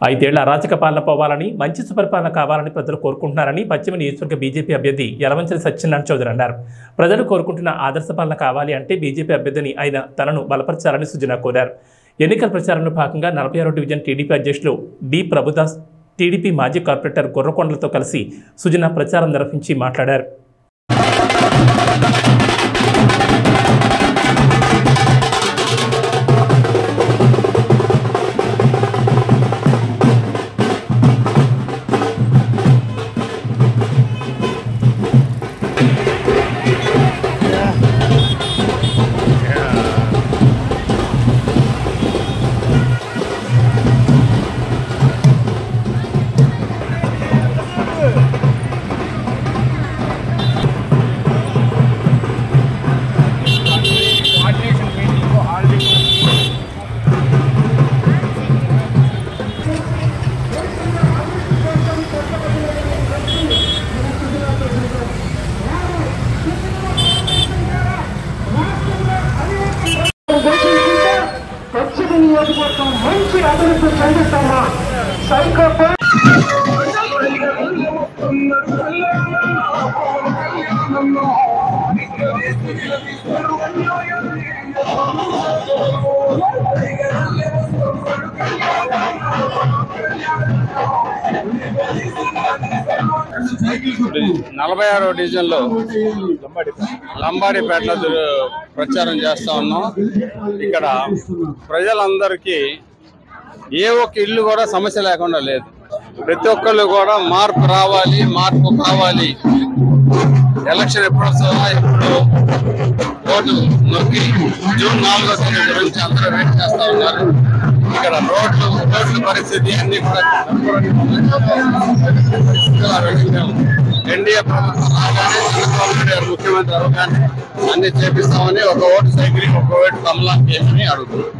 ఐదేళ్ల అరాచక పాలన పోవాలని మంచి సుపరిపాలన కావాలని ప్రజలు కోరుకుంటున్నారని పశ్చిమ నియోజకవర్గ బీజేపీ అభ్యర్థి యలమంచిలి సత్యనారాయణ చౌదరి అన్నారు. ప్రజలు కోరుకుంటున్న ఆదర్శ పాలన కావాలి అంటే బీజేపీ అభ్యర్థిని ఆయన తనను బలపరచాలని సుజనా కోరారు. ఎన్నికల ప్రచారంలో భాగంగా 46వ డివిజన్ టీడీపీ అధ్యక్షులు డి ప్రభుదాస్, టీడీపీ మాజీ కార్పొరేటర్ గుర్రకొండలతో కలిసి సుజనా ప్రచారం నిర్వహించి మాట్లాడారు. మంచి అభివృద్ధి చెందుతున్నా నలభై 46వ డివిజన్లో లంబాడిపేటలో ప్రచారం చేస్తా ఉన్నాం. ఇక్కడ ప్రజలందరికీ ఏ ఒక్క ఇల్లు కూడా సమస్య లేకుండా లేదు. ప్రతి ఒక్కళ్ళు కూడా మార్పు రావాలి, మార్పు కావాలి, ఎలక్షన్ ఎప్పుడు వస్తుందా, ఎప్పుడు ఓటు నొక్కి జూన్ 4వ తేదీ గురించి అందరూ వెయిట్ చేస్తా ఉన్నారు. ఇక్కడ రోడ్ల పరిస్థితి అన్ని కూడా ఎన్డీఏ ప్రభుత్వం రాగానే చంద్రబాబు నాయుడు గారు ముఖ్యమంత్రి అవగానే అన్ని చేపిస్తామని ఒక ఓటు సైకిల్, ఒక ఓటు కమలానికి ఏమని అడుగుతున్నారు.